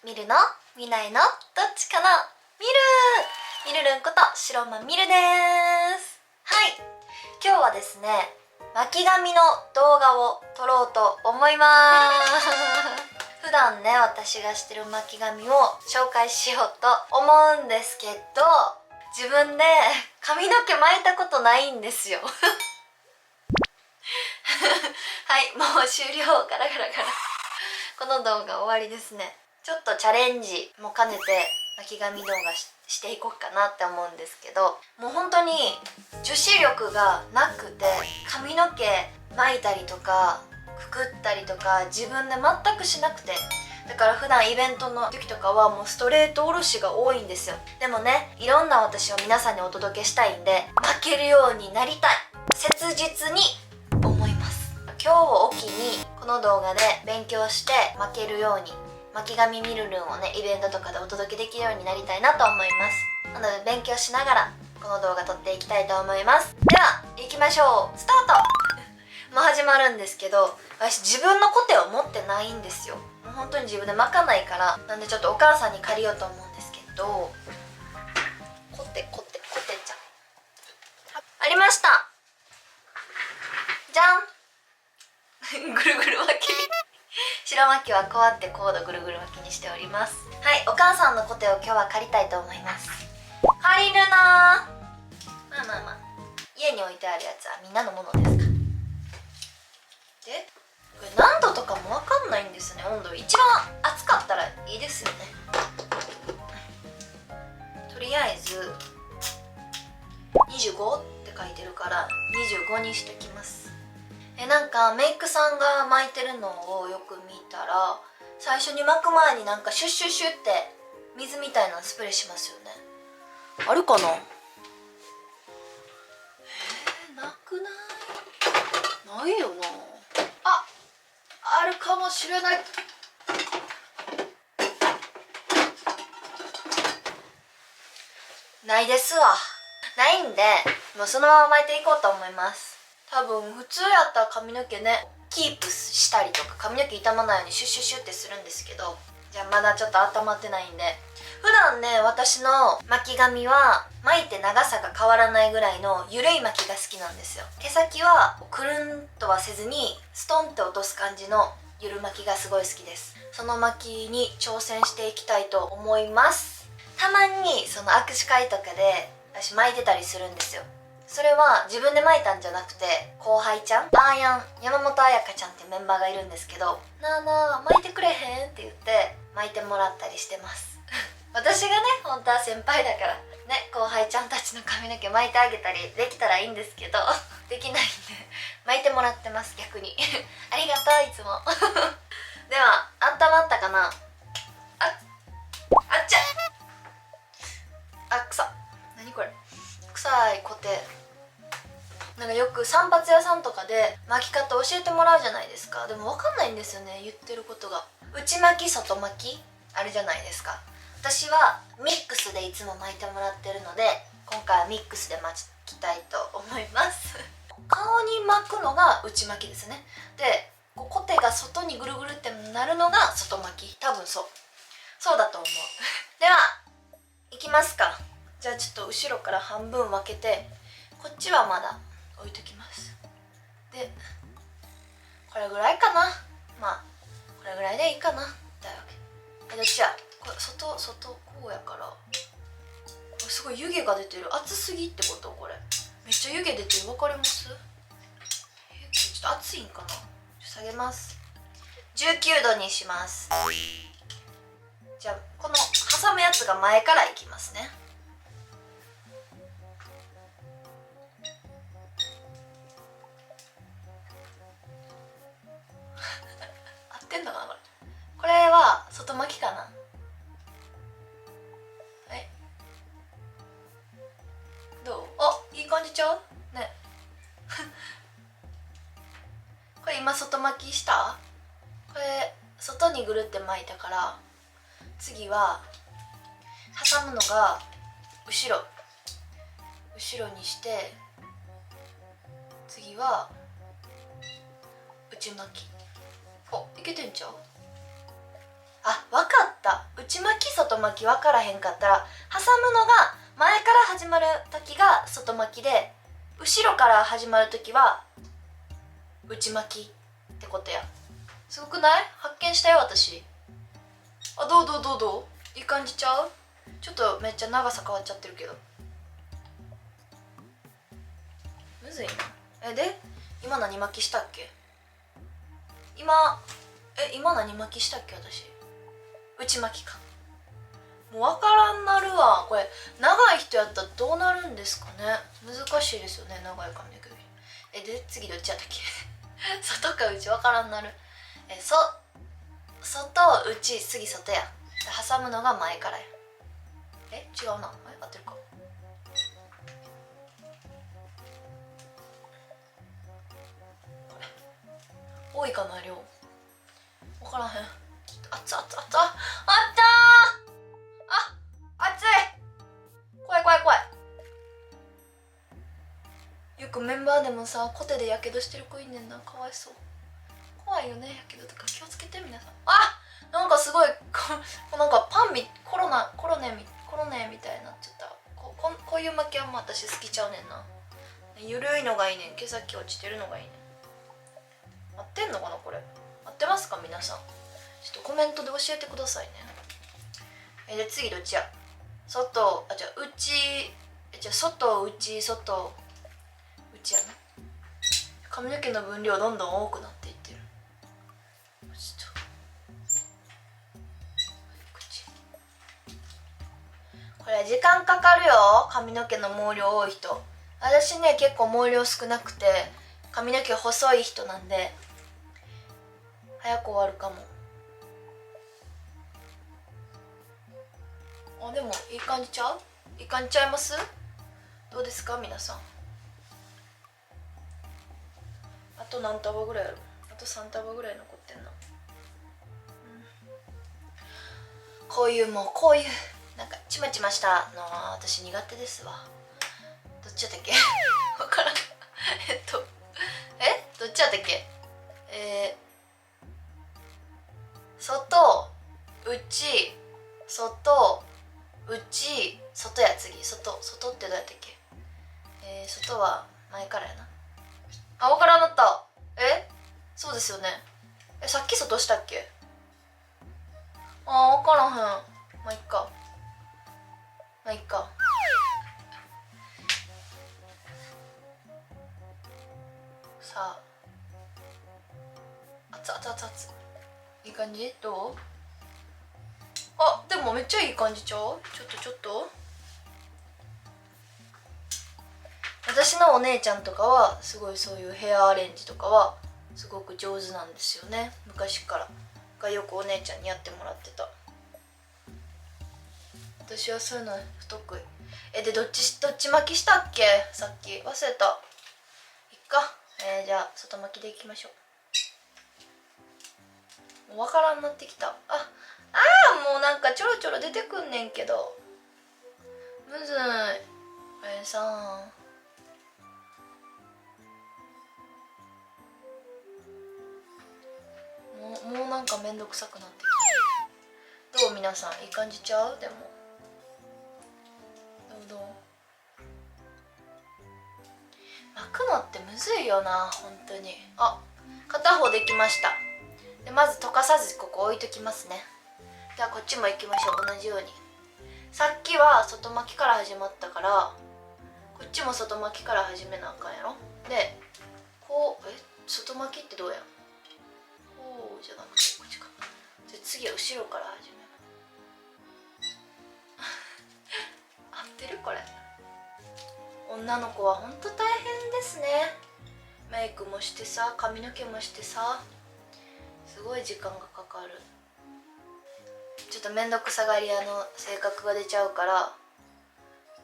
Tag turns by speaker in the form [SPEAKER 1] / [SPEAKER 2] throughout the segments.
[SPEAKER 1] みるのみないのどっちかな。みるるんこと白間みるです。はい、今日はですね、巻き髪の動画を撮ろうと思います普段ね、私がしてる巻き髪を紹介しようと思うんですけど、自分で髪の毛巻いたことないんですよはい、もう終了。ガラガラガラこの動画終わりですね。ちょっとチャレンジも兼ねて巻き髪動画していこうかなって思うんですけど、もう本当に女子力がなくて、髪の毛巻いたりとかくくったりとか自分で全くしなくて、だから普段イベントの時とかはもうストレートおろしが多いんですよ。でもね、いろんな私を皆さんにお届けしたいんで、巻けるようになりたい、切実に思います。今日を機にこの動画で勉強して巻けるように、巻き髪みるるんをね、イベントとかでお届けできるようになりたいなと思います。なので勉強しながらこの動画撮っていきたいと思います。では行きましょう。スタートもう始まるんですけど、私自分のコテを持ってないんですよ。もう本当に自分で巻かないから、なんでちょっとお母さんに借りようと思うんですけど、コテちゃんありました。じゃんぐるぐる巻き白巻きはこうやってコードぐるぐる巻きにしております。はい、お母さんのコテを今日は借りたいと思います。借りるなー。まあ家に置いてあるやつはみんなのものですか。で、これ何度とかも分かんないんですね。温度一番暑かったらいいですよね。とりあえず25って書いてるから25にしてきます。なんかメイクさんが巻いてるのをよく見たら、最初に巻く前になんかシュッシュッシュって水みたいなのスプレーしますよね。あるかな。なくない？ないよな。あるかもしれない。ないですわ。ないんで、もうそのまま巻いていこうと思います。多分普通やったら髪の毛ね、キープしたりとか髪の毛傷まないようにシュッシュッシュッってするんですけど、じゃあまだちょっと温まってないんで、普段ね、私の巻き髪は巻いて長さが変わらないぐらいの緩い巻きが好きなんですよ。毛先はくるんとはせずにストンって落とす感じのゆる巻きがすごい好きです。その巻きに挑戦していきたいと思います。たまにその握手会とかで私巻いてたりするんですよ。それは自分で巻いたんじゃなくて、後輩ちゃん、アーヤン山本彩香ちゃんってメンバーがいるんですけど、なあなあ巻いてくれへんって言って巻いてもらったりしてます私がね、本当は先輩だからね、後輩ちゃんたちの髪の毛巻いてあげたりできたらいいんですけどできないんで巻いてもらってます、逆にありがとう、いつもでは、温まったかな。あっちゃ臭っ。何これ、臭いコテ。なんかよく散髪屋さんとかで巻き方教えてもらうじゃないですか。でも分かんないんですよね、言ってることが。内巻き外巻きあるじゃないですか。私はミックスでいつも巻いてもらってるので、今回はミックスで巻きたいと思います顔に巻くのが内巻きですね。で、こうコテが外にぐるぐるってなるのが外巻き。多分そうだと思うでは、いきますか。じゃあちょっと後ろから半分分けて、こっちはまだ置いときます。で、これぐらいかな。まあこれぐらいでいいかな。だわけ。どっちや。これ外こうやから、これすごい湯気が出てる。熱すぎってこと？これめっちゃ湯気出てる。わかります？ちょっと熱いんかな。下げます。19度にします。じゃあこの挟むやつが前からいきますね合ってんのかな、これは外巻きかな。はい、どう？あ、いい感じちゃうねこれ今外巻きした？これ外にぐるって巻いたから、次は挟むのが後ろにして、次は内巻き。お、いけてんちゃう？あ、わかった。内内巻き外巻き分からへんかったら、挟むのが前から始まる時が外巻きで、後ろから始まる時は内巻きってことや。すごくない？発見したよ私。あ、どういい感じちゃう？ちょっとめっちゃ長さ変わっちゃってるけど、むずいな。で今何巻きしたっけ？今何巻きしたっけ私。内巻きか。もう分からんなるわ。これ長い人やったらどうなるんですかね。難しいですよね、長い髪の毛。で次どっちやったっけ？外か内分からんなる。外内、次外や。挟むのが前からや。違うな。合ってるか。多いかな量。分からへん。あった。熱い。怖い。よくメンバーでもさ、コテでやけどしてる子いんねんな。かわいそう。怖いよね、やけどとか。気をつけて皆さん。なんかすごいなんかパンコロネみたいになっちゃった。こういう巻きはもう私好きちゃうねんな。ゆるいのがいいねん。毛先落ちてるのがいいねん。合ってんのかなこれ。合ってますか皆さん。ちょっとコメントで教えてくださいね。で次どっちや。外、内やね。髪の毛の分量どんどん多くなっていってる。これ時間かかるよ、髪の毛の毛量多い人。私ね結構毛量少なくて髪の毛細い人なんで早く終わるかも。でもいい感じちゃう？いい感じちゃいます？どうですか皆さん。あと何束ぐらいある？あと3束ぐらい残ってんな。こういうなんかちまちましたのは私苦手ですわ。どっちやったっけ？わからん。どっちやったっけ？外、内、外や。次外ってどうやったっけ？外は前からやな。わからんなった。そうですよね。さっき外したっけ？わからへん。まあいっか。さあ、熱いい感じ？どう？でもめっちゃいい感じちゃう？ちょっと私のお姉ちゃんとかはすごいそういうヘアアレンジとかはすごく上手なんですよね。昔からよくお姉ちゃんにやってもらってた。私はそういうの不得意。でどっち巻きしたっけ？さっき忘れた。いっか。じゃあ外巻きでいきましょう。もう分からんなってきた。もうなんかちょろちょろ出てくんねんけどむずい。さもうなんかめんどくさくなってきて。どう皆さん、いい感じちゃう？でもどう巻くのってむずいよな本当に。片方できました。でまず溶かさずここ置いときますね。ではこっちも行きましょう。同じように。さっきは外巻きから始まったからこっちも外巻きから始めなあかんやろ。でこう外巻きってどうやん？こうじゃなくてこっちか。で次は後ろから始める。合ってるこれ。女の子はほんと大変ですね。メイクもしてさ、髪の毛もしてさ、すごい時間がかかる。ちょっと面倒くさがり屋の性格が出ちゃうから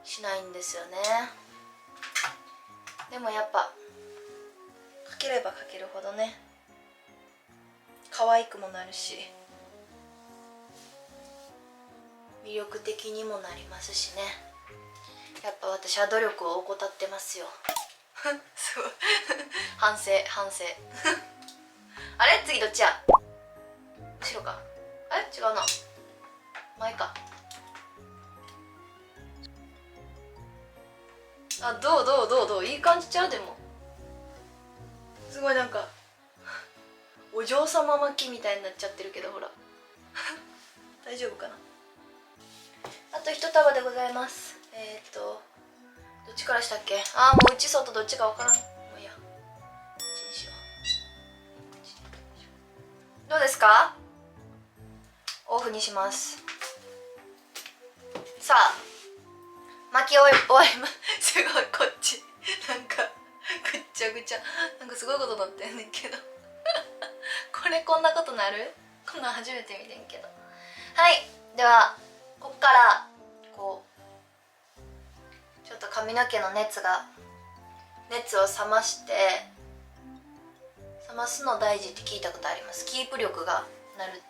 [SPEAKER 1] しないんですよね。でもやっぱかければかけるほどね可愛くもなるし魅力的にもなりますしね。やっぱ私は努力を怠ってますよ。すごい反省あれ次どっちや？後ろか。違うな。前か。あ、どういい感じちゃう。でもすごいなんかお嬢様巻きみたいになっちゃってるけど、ほら大丈夫かな。あと一束でございます。どっちからしたっけ。あー、もう内外どっちかわからん。もういいや、こっちにしよう。どうですか。オフにします。さあ巻き終わりすごい、こっちなんかぐっちゃぐちゃ、なんかすごいことなってんねんけどこれこんなことなる。こんなん初めて見てんけど。はい、ではこっからこうちょっと髪の毛の熱を冷まして、冷ますの大事って聞いたことあります。キープ力がなるっ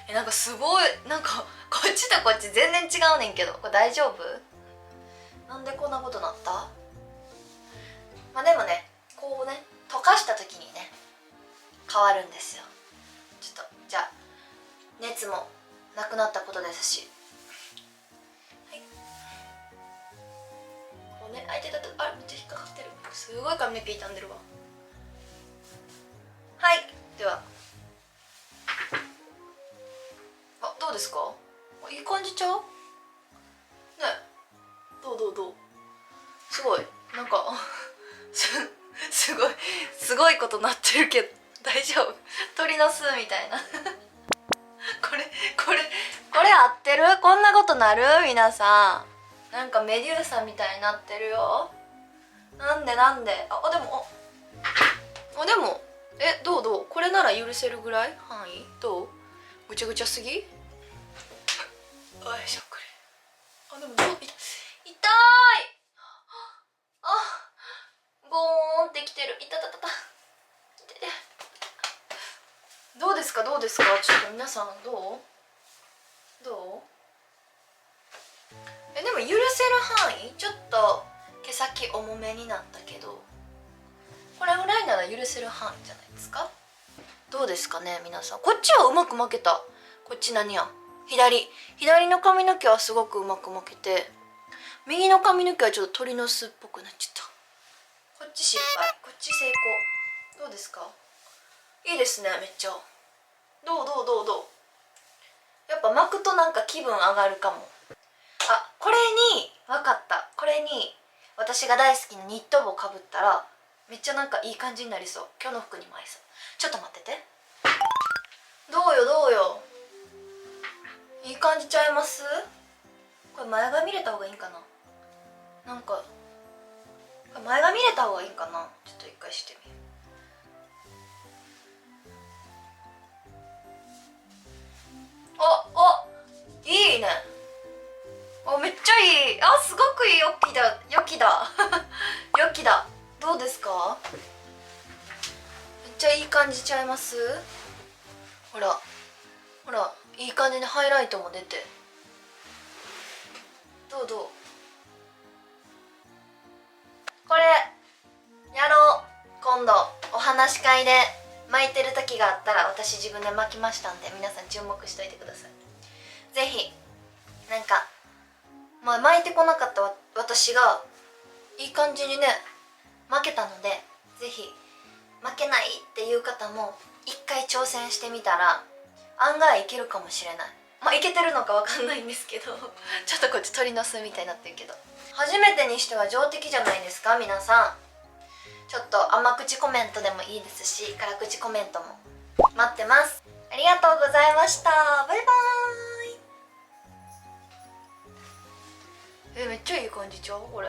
[SPEAKER 1] て。なんかすごい、なんかこっちとこっち全然違うねんけど、これ大丈夫。なんでこんなことなった。まあでもね、こうね溶かした時にね変わるんですよ。ちょっとじゃあ熱もなくなったことですし、はい、こうね、あいてた、あ、めっちゃ引っかかってる。すごい髪の毛傷んでるわ。はい、では、あ、どうですか。いい感じちゃうね。どうすごいなんかすごいことなってるけど大丈夫。鳥の巣みたいなこれ合ってる。こんなことなる。皆さんなんかメデューサみたいになってるよ。なんででもどうこれなら許せるぐらい範囲。どうぐちゃぐちゃすぎ。よいしょ、これ。でも痛い。ゴーンってきてる。いた。どうですか。ちょっと皆さんどうでも許せる範囲。ちょっと毛先重めになったけど、これぐらいなら許せる範囲じゃないですか。どうですかね皆さん。こっちはうまく巻けた。こっち何や、左の髪の毛はすごくうまく巻けて、右の髪の毛はちょっと鳥の巣っぽくなっちゃった。こっち失敗、こっち成功。どうですか。いいですね、めっちゃ。どうやっぱ巻くとなんか気分上がるかも。あ、これに分かった。これに私が大好きなニット帽かぶったらめっちゃなんかいい感じになりそう。今日の服にも合いそう。ちょっと待ってて。どうよいい感じちゃいます。これ前髪入れた方がいいんかな。なんか前髪入れた方がいいんかな。ちょっと一回してみる。いいね。めっちゃいい。すごくいい。よきだどうですか。めっちゃいい感じちゃいます。ほらいい感じにハイライトも出て。どうこれやろう。今度お話し会で巻いてる時があったら私自分で巻きましたんで、皆さん注目しといてください。ぜひなんか、巻いてこなかった私がいい感じにね巻けたので、ぜひ巻けないっていう方も一回挑戦してみたら案外いけるかもしれない。いけてるのかわかんないんですけどちょっとこっち鳥の巣みたいになってるけど、初めてにしては上出来じゃないですか皆さん。ちょっと甘口コメントでもいいですし、辛口コメントも待ってます。ありがとうございました。バイバーイ。めっちゃいい感じちゃうこれ。